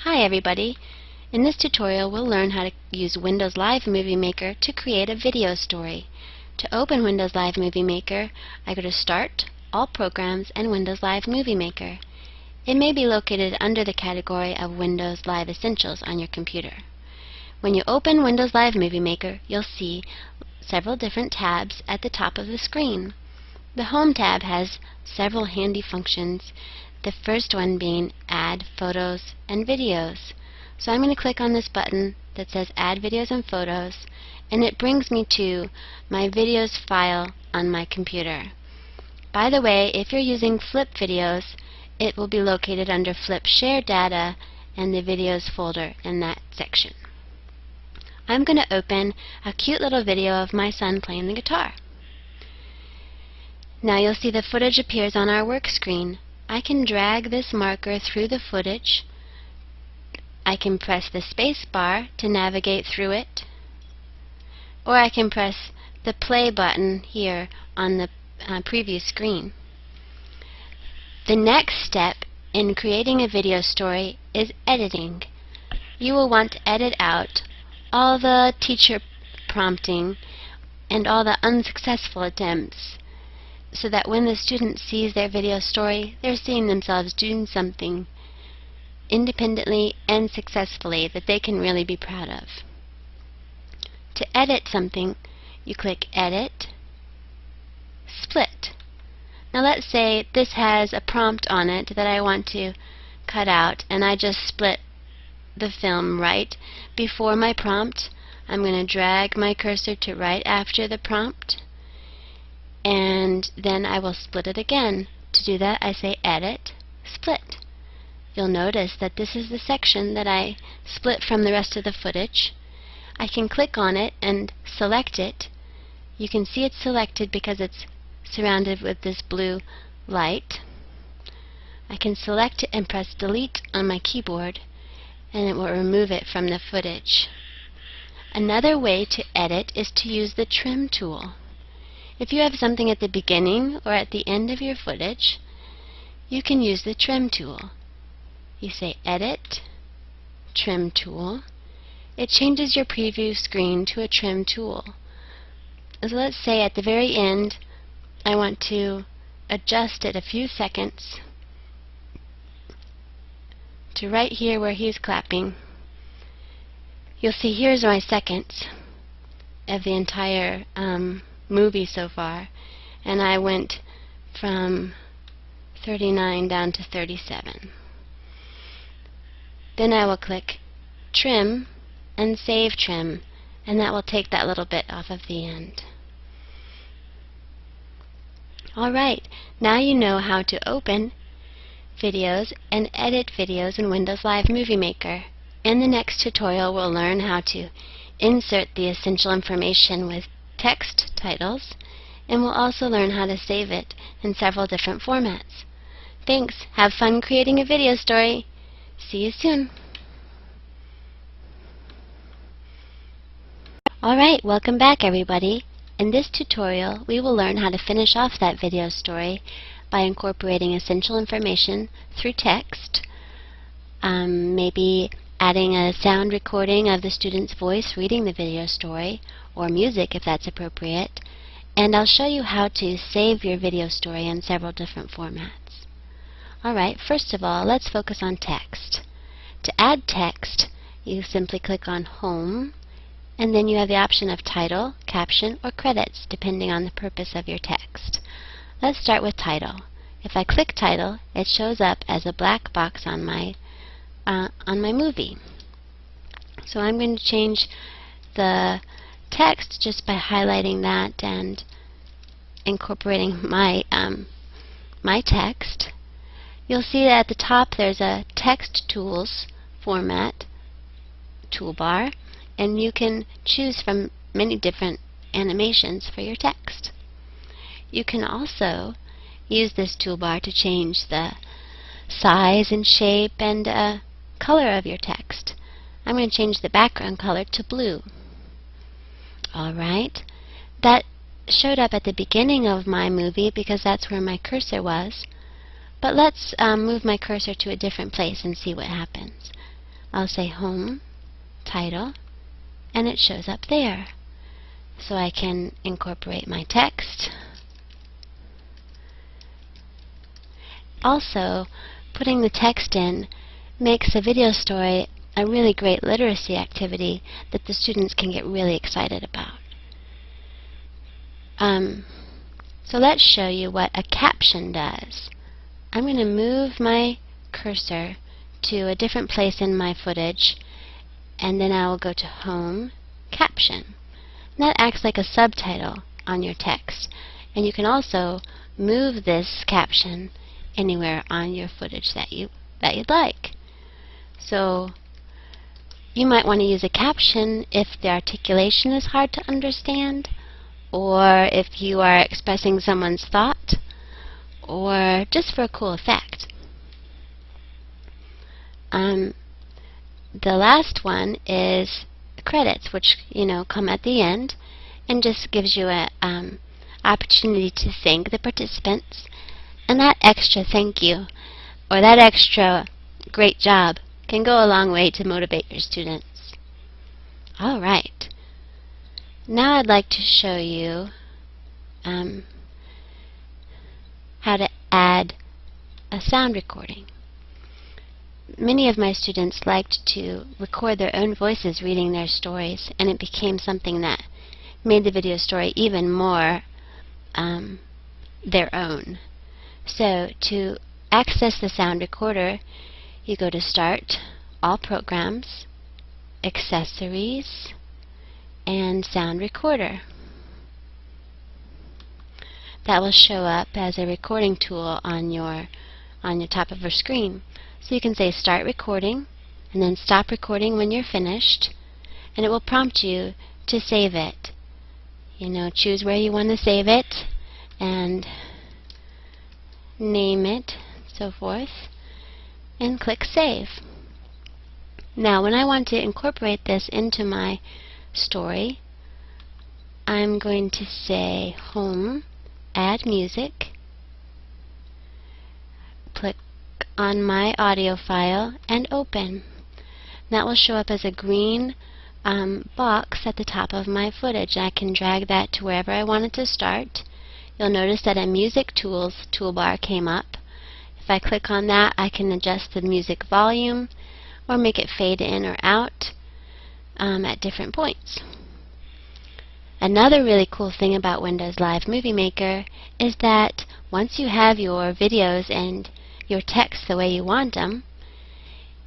Hi everybody! In this tutorial we'll learn how to use Windows Live Movie Maker to create a video story. To open Windows Live Movie Maker, I go to Start, All Programs, and Windows Live Movie Maker. It may be located under the category of Windows Live Essentials on your computer. When you open Windows Live Movie Maker, you'll see several different tabs at the top of the screen. The Home tab has several handy functions, the first one being Add Photos and Videos. So I'm going to click on this button that says Add Videos and Photos, and it brings me to my videos file on my computer. By the way, if you're using Flip videos, it will be located under Flip Share Data and the Videos folder in that section. I'm going to open a cute little video of my son playing the guitar. Now you'll see the footage appears on our work screen. I can drag this marker through the footage. I can press the space bar to navigate through it, or I can press the play button here on the preview screen. The next step in creating a video story is editing. You will want to edit out all the teacher prompting and all the unsuccessful attempts, so that when the student sees their video story, they're seeing themselves doing something independently and successfully that they can really be proud of. To edit something, you click Edit, Split. Now let's say this has a prompt on it that I want to cut out, and I just split the film right before my prompt. I'm going to drag my cursor to right after the prompt, and then I will split it again. To do that, I say Edit, Split. You'll notice that this is the section that I split from the rest of the footage. I can click on it and select it. You can see it's selected because it's surrounded with this blue light. I can select it and press Delete on my keyboard, and it will remove it from the footage. Another way to edit is to use the Trim tool. If you have something at the beginning or at the end of your footage, you can use the Trim tool. You say Edit, Trim tool. It changes your preview screen to a trim tool. So let's say at the very end I want to adjust it a few seconds to right here where he's clapping. You'll see here's my seconds of the entire movie so far, and I went from 39 down to 37. Then I will click Trim and Save Trim, and that will take that little bit off of the end. Alright, now you know how to open videos and edit videos in Windows Live Movie Maker. In the next tutorial we'll learn how to insert the essential information with text titles, and we'll also learn how to save it in several different formats. Thanks! Have fun creating a video story! See you soon! Alright, welcome back everybody. In this tutorial we will learn how to finish off that video story by incorporating essential information through text, maybe adding a sound recording of the student's voice reading the video story, or music if that's appropriate, and I'll show you how to save your video story in several different formats. Alright, first of all, let's focus on text. To add text, you simply click on Home, and then you have the option of title, caption, or credits, depending on the purpose of your text. Let's start with title. If I click title, it shows up as a black box on my movie. So I'm going to change the text just by highlighting that and incorporating my my text. You'll see that at the top there's a Text Tools format toolbar, and you can choose from many different animations for your text. You can also use this toolbar to change the size and shape and color of your text. I'm going to change the background color to blue. Alright, that showed up at the beginning of my movie because that's where my cursor was. But let's move my cursor to a different place and see what happens. I'll say Home, Title, and it shows up there. So I can incorporate my text. Also, putting the text in makes a video story a really great literacy activity that the students can get really excited about. So let's show you what a caption does. I'm going to move my cursor to a different place in my footage, and then I will go to Home, Caption. And that acts like a subtitle on your text, and you can also move this caption anywhere on your footage that you'd like. So you might want to use a caption if the articulation is hard to understand, or if you are expressing someone's thought, or just for a cool effect. The last one is credits, which come at the end and just gives you an opportunity to thank the participants. And that extra thank you, or that extra great job, can go a long way to motivate your students. Alright, now I'd like to show you how to add a sound recording. Many of my students liked to record their own voices reading their stories, and it became something that made the video story even more their own. So to access the sound recorder, you go to Start, All Programs, Accessories, and Sound Recorder. That will show up as a recording tool on your top of your screen. So you can say Start Recording, and then Stop Recording when you're finished, and it will prompt you to save it. Choose where you want to save it, and name it, so forth, and click Save. Now when I want to incorporate this into my story, I'm going to say Home, Add Music, click on my audio file, and Open. That will show up as a green box at the top of my footage. I can drag that to wherever I want it to start. You'll notice that a Music Tools toolbar came up. If I click on that, I can adjust the music volume or make it fade in or out at different points. Another really cool thing about Windows Live Movie Maker is that once you have your videos and your text the way you want them,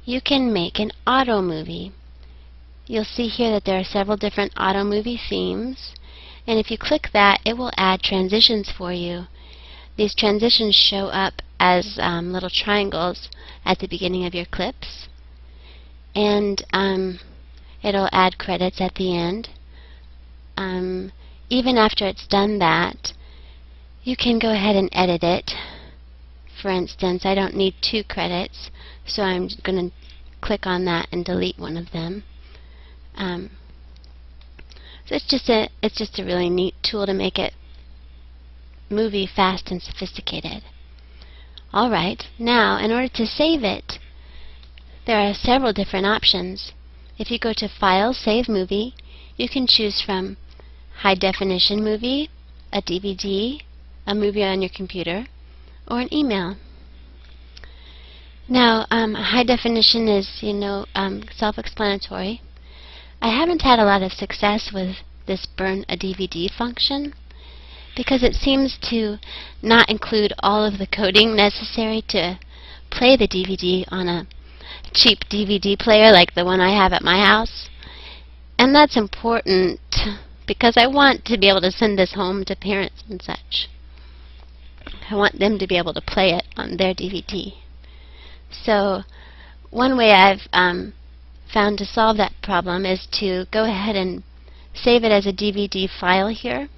you can make an auto movie. You'll see here that there are several different auto movie themes, and if you click that, it will add transitions for you. These transitions show up as little triangles at the beginning of your clips, and it'll add credits at the end. Even after it's done that, you can go ahead and edit it. For instance, I don't need 2 credits, so I'm going to click on that and delete one of them. So it's just a really neat tool to make it movie fast and sophisticated. Alright, now in order to save it, there are several different options. If you go to File, Save Movie, you can choose from high definition movie, a DVD, a movie on your computer, or an email. Now, high definition is, self-explanatory. I haven't had a lot of success with this burn a DVD function because it seems to not include all of the coding necessary to play the DVD on a cheap DVD player like the one I have at my house. And that's important because I want to be able to send this home to parents and such. I want them to be able to play it on their DVD. So one way I've found to solve that problem is to go ahead and save it as a DVD file here,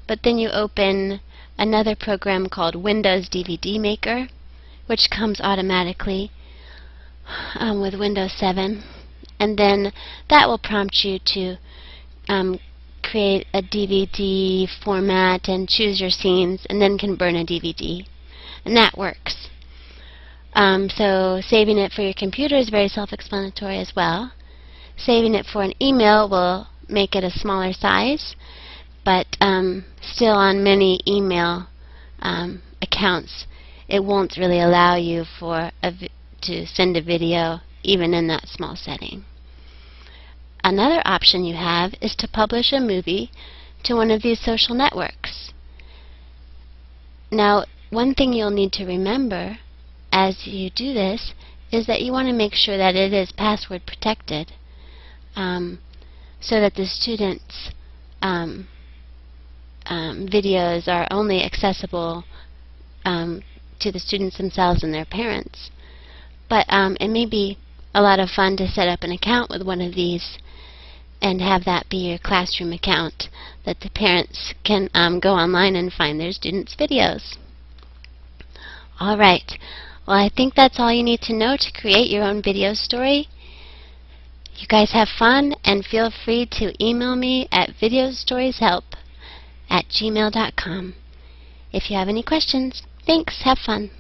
but then you open another program called Windows DVD Maker, which comes automatically with Windows 7, and then that will prompt you to create a DVD format and choose your scenes, and then can burn a DVD, and that works. So saving it for your computer is very self-explanatory as well. Saving it for an email will make it a smaller size, but still on many email accounts it won't really allow you to send a video even in that small setting. Another option you have is to publish a movie to one of these social networks. Now, one thing you'll need to remember as you do this is that you want to make sure that it is password protected, so that the students' videos are only accessible to the students themselves and their parents. But it may be a lot of fun to set up an account with one of these and have that be your classroom account, that the parents can go online and find their students' videos. Alright, well, I think that's all you need to know to create your own video story. You guys have fun, and feel free to email me at videostorieshelp@gmail.com if you have any questions. Thanks, have fun.